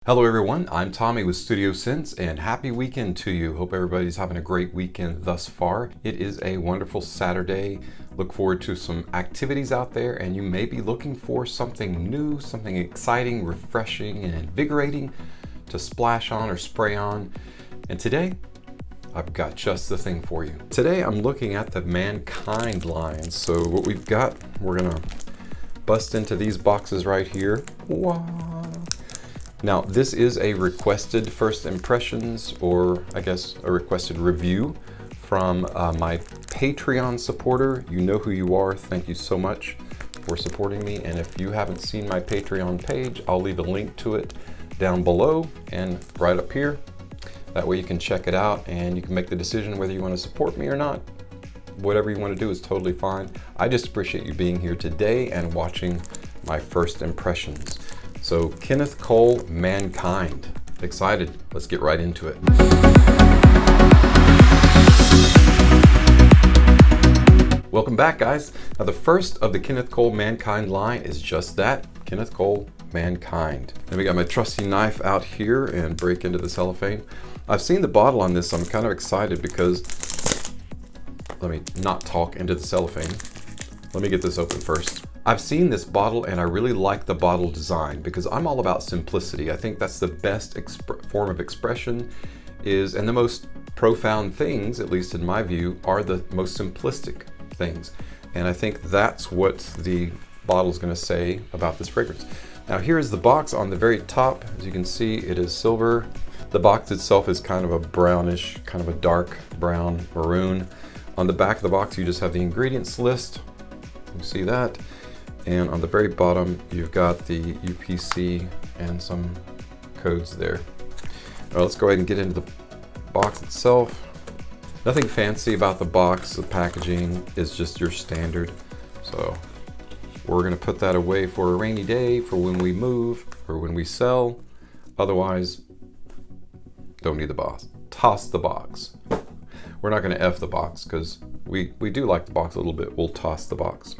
Hello everyone, I'm Tommy with Studio Sense and happy weekend to you. Hope everybody's having a great weekend thus far. It is a wonderful Saturday. Look forward to some activities out there, and you may be looking for something new, something exciting, refreshing, and invigorating to splash on or spray on. And today, I've got just the thing for you. Today I'm looking at the Mankind line. So what we've got, we're gonna bust into these boxes right here. Wow. Now, this is a requested first impressions, or I guess a requested review from my Patreon supporter. You know who you are. Thank you so much for supporting me. And if you haven't seen my Patreon page, I'll leave a link to it down below and right up here. That way you can check it out and you can make the decision whether you want to support me or not. Whatever you want to do is totally fine. I just appreciate you being here today and watching my first impressions. So Kenneth Cole Mankind. Excited. Let's get right into it. Welcome back, guys. Now the first of the Kenneth Cole Mankind line is just that, Kenneth Cole Mankind. And we got my trusty knife out here and break into the cellophane. I've seen the bottle on this, so I'm kind of excited because, let me not talk into the cellophane. Let me get this open first. I've seen this bottle and I really like the bottle design because I'm all about simplicity. I think that's the best form of expression is, and the most profound things, at least in my view, are the most simplistic things. And I think that's what the bottle's gonna say about this fragrance. Now here is the box on the very top. As you can see, it is silver. The box itself is kind of a brownish, kind of a dark brown maroon. On the back of the box, you just have the ingredients list. You see that. And on the very bottom, you've got the UPC and some codes there. All right, let's go ahead and get into the box itself. Nothing fancy about the box. The packaging is just your standard. So we're gonna put that away for a rainy day, for when we move or when we sell. Otherwise, don't need the box. Toss the box. We're not gonna F the box because we do like the box a little bit. We'll toss the box.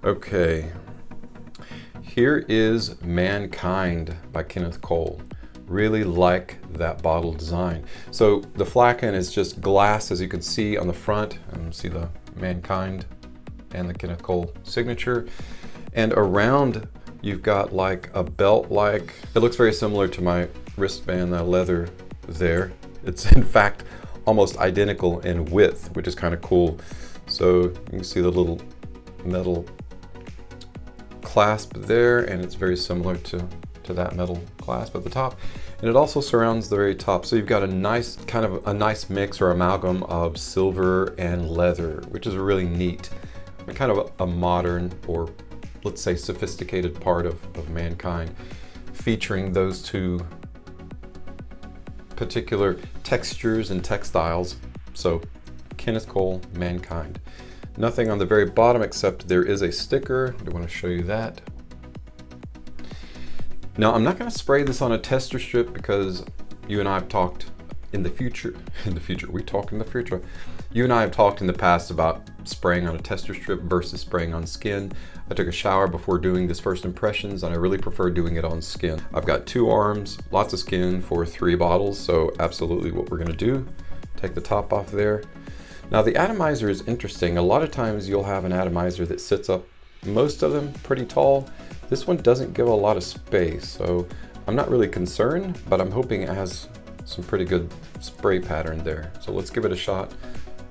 Okay, here is Mankind by Kenneth Cole. Really like that bottle design. So the flagon is just glass, as you can see on the front, and see the Mankind and the Kenneth Cole signature. And around you've got like a belt, like it looks very similar to my wristband, that leather there. It's in fact almost identical in width, which is kind of cool. So you can see the little metal clasp there, and it's very similar to that metal clasp at the top. And it also surrounds the very top. So you've got a nice, kind of a nice mix or amalgam of silver and leather, which is really neat. Kind of a modern, or let's say sophisticated part of Mankind, featuring those two particular textures and textiles. So Kenneth Cole Mankind. Nothing on the very bottom except there is a sticker. I want to show you that. Now I'm not going to spray this on a tester strip because you and I have talked in the future. We talk in the future. You and I have talked in the past about spraying on a tester strip versus spraying on skin. I took a shower before doing this first impressions and I really prefer doing it on skin. I've got 2 arms, lots of skin for 3 bottles, so absolutely what we're going to do. Take the top off there. Now the atomizer is interesting. A lot of times you'll have an atomizer that sits up, most of them pretty tall. This one doesn't give a lot of space, so I'm not really concerned, but I'm hoping it has some pretty good spray pattern there. So let's give it a shot.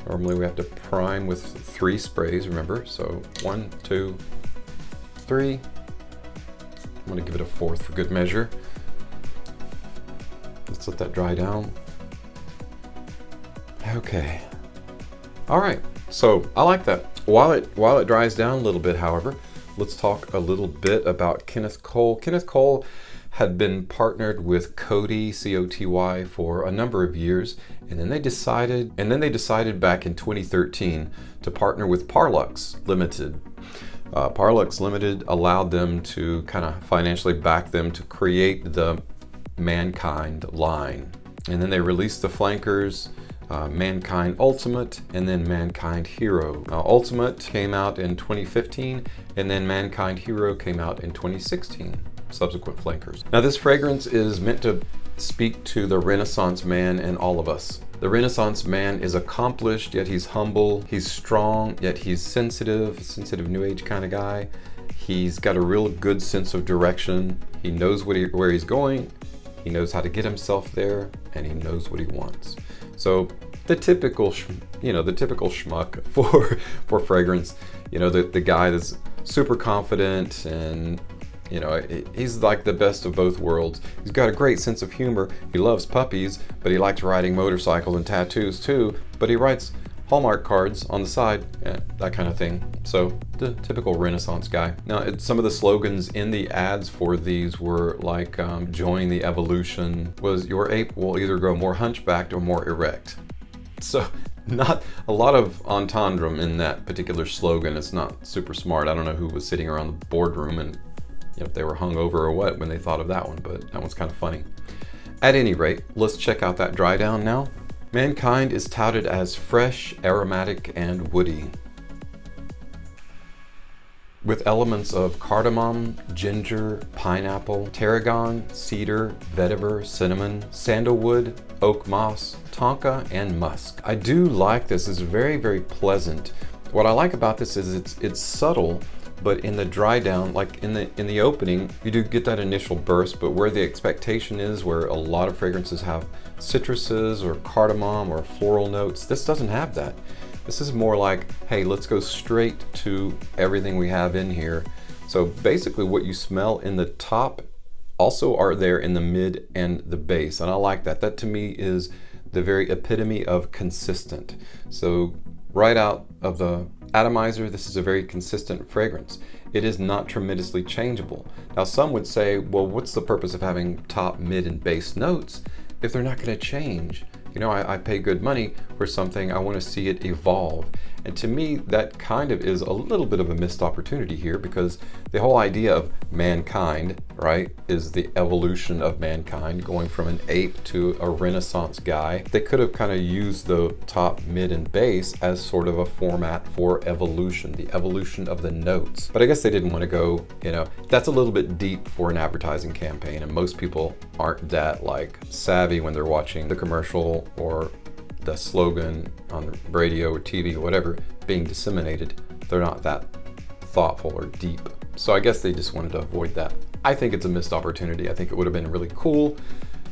Normally we have to prime with 3 sprays, remember? So 1, 2, 3. I'm gonna give it a 4th for good measure. Let's let that dry down. Okay. All right, so I like that. While it dries down a little bit, however, let's talk a little bit about Kenneth Cole. Kenneth Cole had been partnered with Coty, C-O-T-Y, for a number of years, and then they decided back in 2013 to partner with Parlux Limited. Parlux Limited allowed them to kind of financially back them to create the Mankind line. And then they released the flankers, Mankind Ultimate, and then Mankind Hero. Ultimate came out in 2015, and then Mankind Hero came out in 2016. subsequent flankers. Now this fragrance is meant to speak to the Renaissance man in all of us. The Renaissance man is accomplished, yet he's humble. He's strong, yet he's sensitive new age kind of guy. He's got a real good sense of direction. He knows where he's going. He knows how to get himself there, and he knows what he wants. So the typical, the typical schmuck for fragrance. The guy that's super confident and he's like the best of both worlds. He's got a great sense of humor. He loves puppies, but he likes riding motorcycles and tattoos too. But he writes Hallmark cards on the side, that kind of thing. So the typical Renaissance guy. Now, some of the slogans in the ads for these were like, join the evolution, was your ape will either grow more hunchbacked or more erect. So not a lot of entendre in that particular slogan. It's not super smart. I don't know who was sitting around the boardroom and if they were hungover or what when they thought of that one, but that one's kind of funny. At any rate, let's check out that dry down now. Mankind is touted as fresh, aromatic, and woody, with elements of cardamom, ginger, pineapple, tarragon, cedar, vetiver, cinnamon, sandalwood, oak moss, tonka, and musk. I do like this. It's very, very pleasant. What I like about this is it's subtle, but in the dry down, like in the opening, you do get that initial burst, but where the expectation is, where a lot of fragrances have citruses or cardamom or floral notes, this doesn't have that. This is more like, hey, let's go straight to everything we have in here. So basically what you smell in the top also are there in the mid and the base, and I like that. That to me is the very epitome of consistent. So right out of the atomizer, this is a very consistent fragrance. It is not tremendously changeable. Now some would say, well, what's the purpose of having top, mid, and base notes if they're not going to change? I pay good money for something, I want to see it evolve. And to me, that kind of is a little bit of a missed opportunity here, because the whole idea of mankind, right, is the evolution of mankind, going from an ape to a Renaissance guy. They could have kind of used the top, mid, and base as sort of a format for evolution, the evolution of the notes. But I guess they didn't want to go, that's a little bit deep for an advertising campaign, and most people aren't that savvy when they're watching the commercial or the slogan on the radio or TV or whatever being disseminated. They're not that thoughtful or deep. So I guess they just wanted to avoid that. I think it's a missed opportunity. I think it would have been really cool,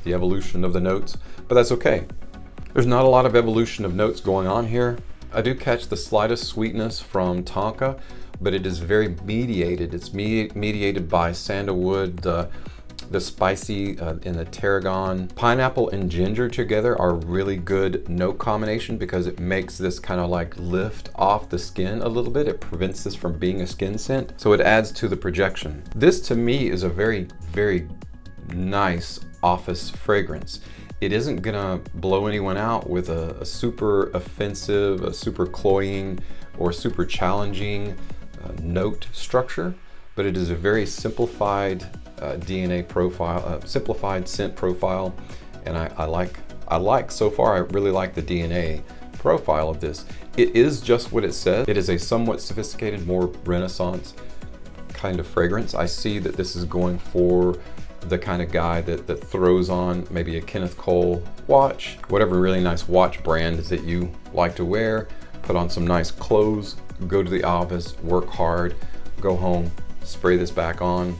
the evolution of the notes, but that's okay. There's not a lot of evolution of notes going on here. I do catch the slightest sweetness from tonka, but it is very mediated. It's mediated by sandalwood, the spicy and the tarragon. Pineapple and ginger together are really good note combination, because it makes this kind of lift off the skin a little bit. It prevents this from being a skin scent, so it adds to the projection. This to me is a very, very nice office fragrance. It isn't gonna blow anyone out with a super offensive, a super cloying, or super challenging note structure, but it is a very simplified DNA profile, simplified scent profile, and I like so far. I really like the DNA profile of this. It is just what it says. It is a somewhat sophisticated, more Renaissance kind of fragrance. I see that this is going for the kind of guy that throws on maybe a Kenneth Cole watch, whatever really nice watch brand that you like to wear, put on some nice clothes, go to the office, work hard, go home, spray this back on,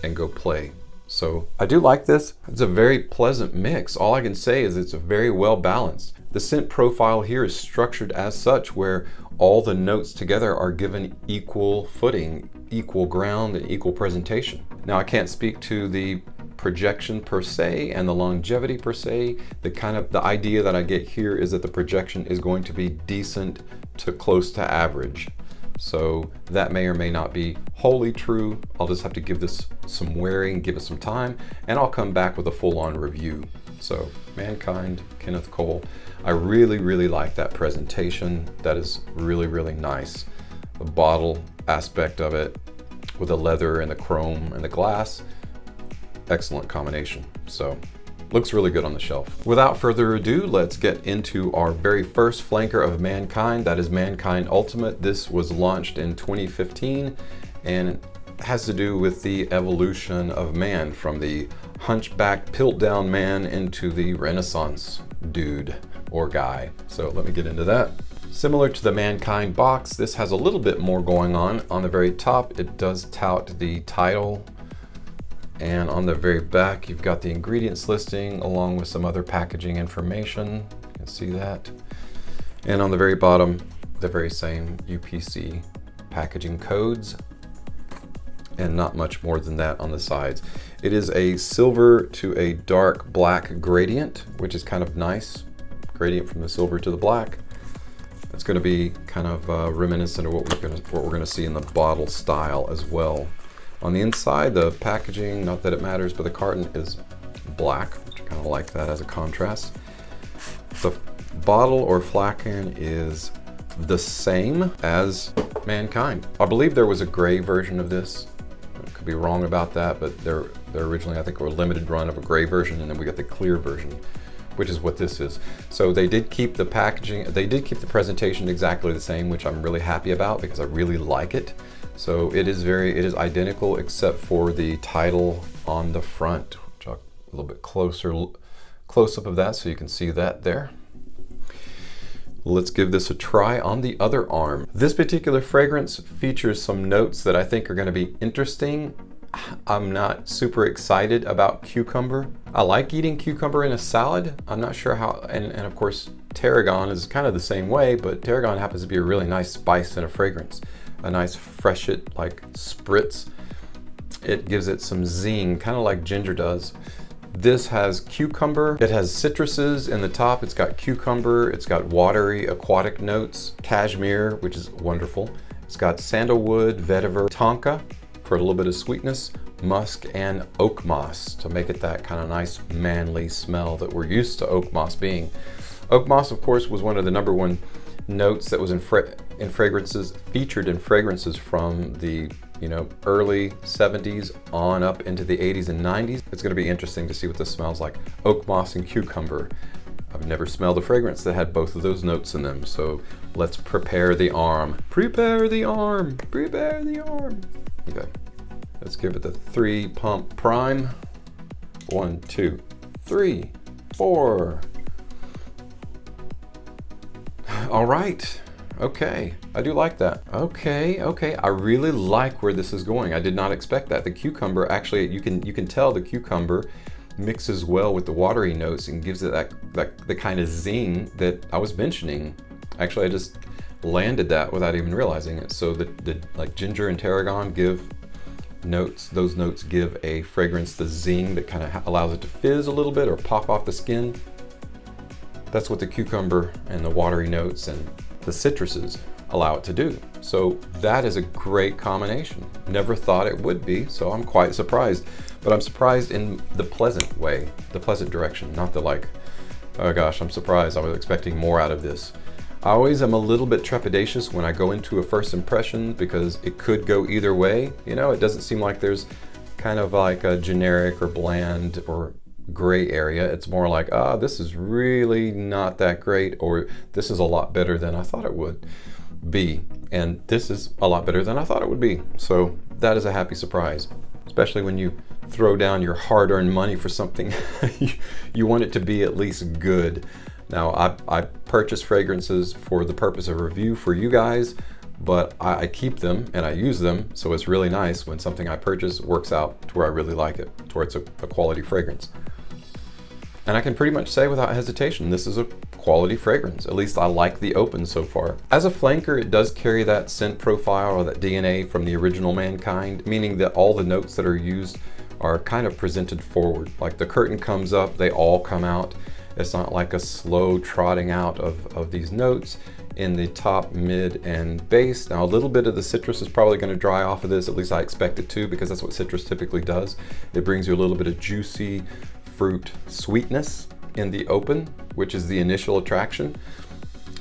and go play. So I do like this. It's a very pleasant mix. All I can say is it's very well balanced. The scent profile here is structured as such, where all the notes together are given equal footing, equal ground, and equal presentation. Now I can't speak to the projection per se and the longevity per se. The idea that I get here is that the projection is going to be decent to close to average. So that may or may not be wholly true. I'll just have to give this some wearing, give it some time, and I'll come back with a full-on review. So Mankind, Kenneth Cole. I really, really like that presentation. That is really, really nice. The bottle aspect of it with the leather and the chrome and the glass, excellent combination. So looks really good on the shelf. Without further ado, let's get into our very first flanker of Mankind. That is Mankind Ultimate. This was launched in 2015, and has to do with the evolution of man from the hunchback, pilt-down man into the Renaissance dude or guy. So let me get into that. Similar to the Mankind box, this has a little bit more going on. On the very top, it does tout the title. And on the very back, you've got the ingredients listing along with some other packaging information. You can see that. And on the very bottom, the very same UPC packaging codes. And not much more than that on the sides. It is a silver to a dark black gradient, which is kind of nice. Gradient from the silver to the black. It's going to be kind of reminiscent of what we're going to see in the bottle style as well. On the inside, the packaging, not that it matters, but the carton is black, which I kind of like that as a contrast. The bottle or flagon is the same as Mankind. I believe there was a gray version of this. I could be wrong about that, but there originally, I think, were a limited run of a gray version, and then we got the clear version, which is what this is. So they did keep the packaging, they did keep the presentation exactly the same, which I'm really happy about because I really like it. So it is identical except for the title on the front, which I'll a little bit close up of that so you can see that there. Let's give this a try on the other arm. This particular fragrance features some notes that I think are going to be interesting. I'm not super excited about cucumber. I like eating cucumber in a salad. I'm not sure how, and of course tarragon is kind of the same way, but tarragon happens to be a really nice spice in a fragrance. A nice fresh it like spritz. It gives it some zing, kind of like ginger does. This has cucumber. It has citruses in the top. It's got cucumber. It's got watery aquatic notes, cashmere, which is wonderful. It's got sandalwood, vetiver, tonka for a little bit of sweetness, musk, and oak moss to make it that kind of nice manly smell that we're used to oak moss being. Oak moss, of course, was one of the #1 notes that was in fragrances, featured in fragrances from the early 70s on up into the 80s and 90s. It's going to be interesting to see what this smells like. Oak moss and cucumber. I've never smelled a fragrance that had both of those notes in them, so let's prepare the arm. Prepare the arm. Prepare the arm. Okay, let's give it the 3-pump prime. 1, 2, 3, 4. All right. Okay, I do like that. Okay, I really like where this is going. I did not expect that. The cucumber, actually, you can tell the cucumber mixes well with the watery notes and gives it the kind of zing that I was mentioning. Actually, I just landed that without even realizing it. So the like ginger and tarragon give notes. Those notes give a fragrance the zing that kind of allows it to fizz a little bit or pop off the skin. That's what the cucumber and the watery notes and the citruses allow it to do. So that is a great combination. Never thought it would be, so I'm quite surprised. But I'm surprised in the pleasant way, the pleasant direction, not the like, oh gosh, I'm surprised. I was expecting more out of this. I always am a little bit trepidatious when I go into a first impression because it could go either way. It doesn't seem like there's kind of like a generic or bland or gray area. It's more like, this is really not that great, or this is a lot better than I thought it would be, and this is a lot better than I thought it would be. So that is a happy surprise, especially when you throw down your hard-earned money for something. You want it to be at least good. Now I purchase fragrances for the purpose of review for you guys, but I keep them and I use them, so it's really nice when something I purchase works out to where I really like it, to where it's a quality fragrance. And I can pretty much say without hesitation, this is a quality fragrance. At least I like the open so far. As a flanker, it does carry that scent profile or that DNA from the original Mankind, meaning that all the notes that are used are kind of presented forward. Like the curtain comes up, they all come out. It's not like a slow trotting out of these notes in the top, mid, and base. Now a little bit of the citrus is probably going to dry off of this, at least I expect it to, because that's what citrus typically does. It brings you a little bit of juicy fruit sweetness in the open, which is the initial attraction,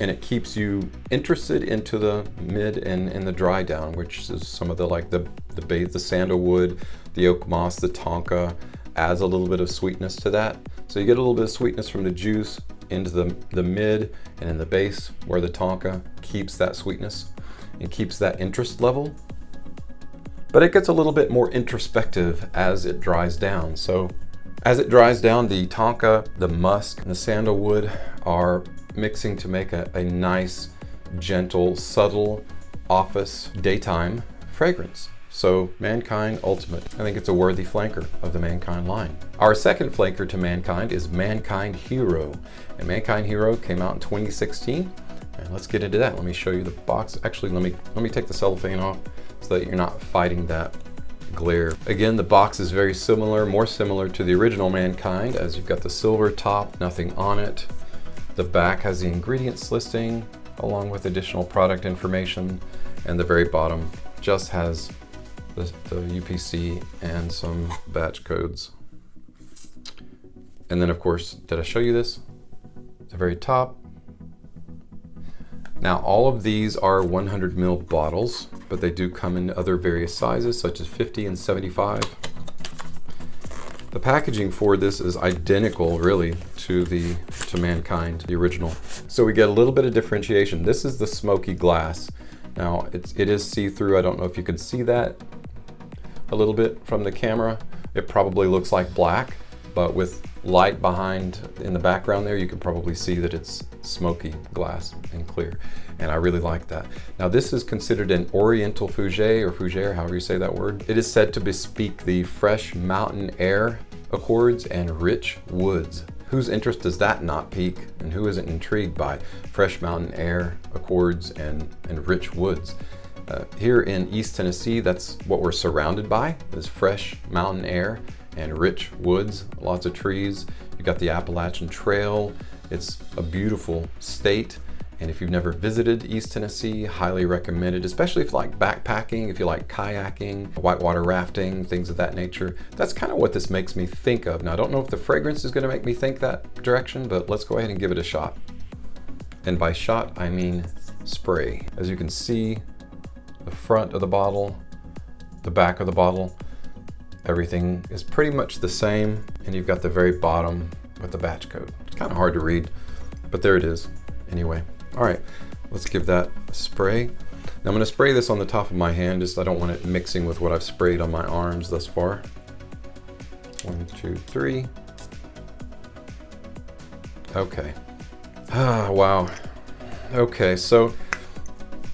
and it keeps you interested into the mid and the dry down, which is some of the like the sandalwood, the oak moss, the tonka adds a little bit of sweetness to that. So you get a little bit of sweetness from the juice into the mid and in the base, where the tonka keeps that sweetness and keeps that interest level. but it gets a little bit more introspective as it dries down. So as it dries down, the tonka, the musk, and the sandalwood are mixing to make a nice, gentle, subtle office daytime fragrance. So Mankind Ultimate, I think it's a worthy flanker of the Mankind line. Our second flanker to Mankind is Mankind Hero. And Mankind Hero came out in 2016. And let's get into that. Let me show you the box. Actually, let me take the cellophane off so that you're not fighting that glare. Again, the box is very similar, more similar to the original Mankind, as you've got the silver top, nothing on it. The back has the ingredients listing along with additional product information, and the very bottom just has the UPC and some batch codes. And then of course, did I show you this? The very top. Now all of these are 100 ml bottles, but they do come in other various sizes such as 50 and 75. The packaging for this is identical really to Mankind, the original. So we get a little bit of differentiation. This is the smoky glass. Now it is see-through. I don't know if you can see that a little bit from the camera. It probably looks like black, but with light behind in the background there, you can probably see that it's smoky glass and clear. And I really like that. Now this is considered an Oriental Fougere or Fougere, however you say that word. It is said to bespeak the fresh mountain air accords and rich woods. Whose interest does that not pique, and who isn't intrigued by fresh mountain air accords and rich woods? Here in East Tennessee, that's what we're surrounded by, is fresh mountain air and rich woods, lots of trees. You've got the Appalachian Trail. It's a beautiful state. And if you've never visited East Tennessee, highly recommend it, especially if you like backpacking, if you like kayaking, whitewater rafting, things of that nature. That's kind of what this makes me think of. Now, I don't know if the fragrance is going to make me think that direction, but let's go ahead and give it a shot. And by shot, I mean spray. As you can see, the front of the bottle, the back of the bottle, everything is pretty much the same. And you've got the very bottom with the batch code. It's kind of hard to read, but there it is anyway. All right, let's give that a spray. Now I'm gonna spray this on the top of my hand, just I don't want it mixing with what I've sprayed on my arms thus far. 1, 2, 3. Okay. Ah, wow. Okay, so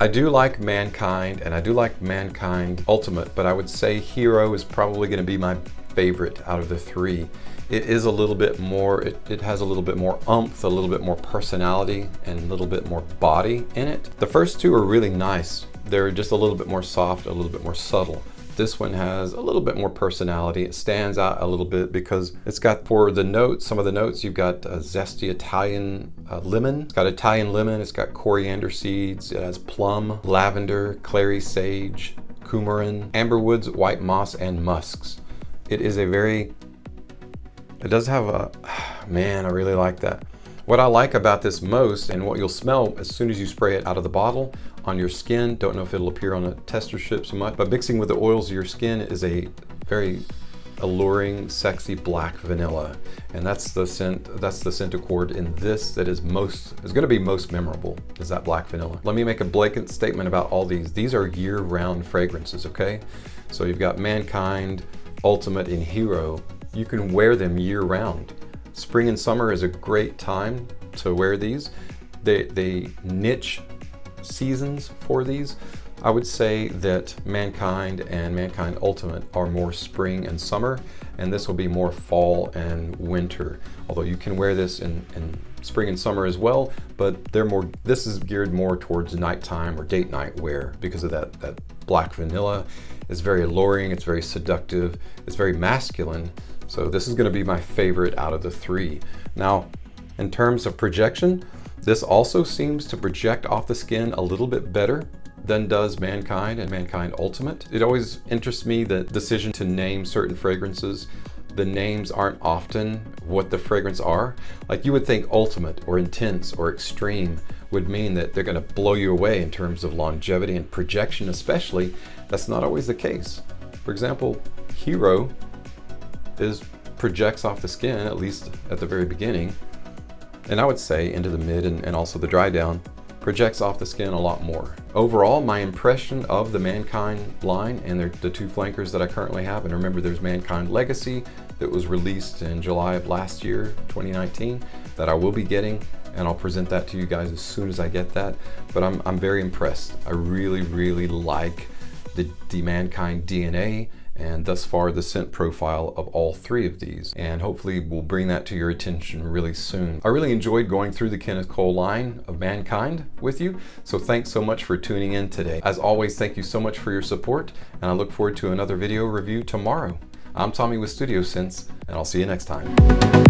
I do like Mankind and I do like Mankind Ultimate, but I would say Hero is probably gonna be my favorite out of the three. It is a little bit more, it has a little bit more oomph, a little bit more personality, and a little bit more body in it. The first two are really nice. They're just a little bit more soft, a little bit more subtle. This one has a little bit more personality. It stands out a little bit because it's got, for the notes, some of the notes, you've got a zesty Italian lemon. It's got Italian lemon, it's got coriander seeds, it has plum, lavender, clary sage, coumarin, amberwoods, white moss, and musks. It is a very, it does have a, man, I really like that. What I like about this most, and what you'll smell as soon as you spray it out of the bottle on your skin, don't know if it'll appear on a tester strip so much, but mixing with the oils of your skin is a very alluring, sexy black vanilla. And that's the scent accord in this that is gonna be most memorable, is that black vanilla. Let me make a blanket statement about all these. These are year-round fragrances, okay? So you've got Mankind, Ultimate, and Hero. You can wear them year-round. Spring and summer is a great time to wear these. They niche seasons for these. I would say that Mankind and Mankind Ultimate are more spring and summer, and this will be more fall and winter. Although you can wear this in spring and summer as well, but this is geared more towards nighttime or date night wear because of that black vanilla. It's very alluring, it's very seductive, it's very masculine. So this is going to be my favorite out of the three. Now, in terms of projection, this also seems to project off the skin a little bit better than does Mankind and Mankind Ultimate. It always interests me, the decision to name certain fragrances. The names aren't often what the fragrance are. Like you would think Ultimate or Intense or Extreme would mean that they're going to blow you away in terms of longevity and projection especially. That's not always the case. For example, Hero projects off the skin, at least at the very beginning, and I would say into the mid and also the dry down, projects off the skin a lot more. Overall, my impression of the Mankind line and the two flankers that I currently have, and remember there's Mankind Legacy that was released in July of last year, 2019, that I will be getting, and I'll present that to you guys as soon as I get that. But I'm very impressed. I really like the Mankind DNA, and thus far the scent profile of all three of these, and hopefully we'll bring that to your attention really soon. I really enjoyed going through the Kenneth Cole line of Mankind with you, so thanks so much for tuning in today. As always, thank you so much for your support, and I look forward to another video review tomorrow. I'm Tommy with Studio Sense, and I'll see you next time.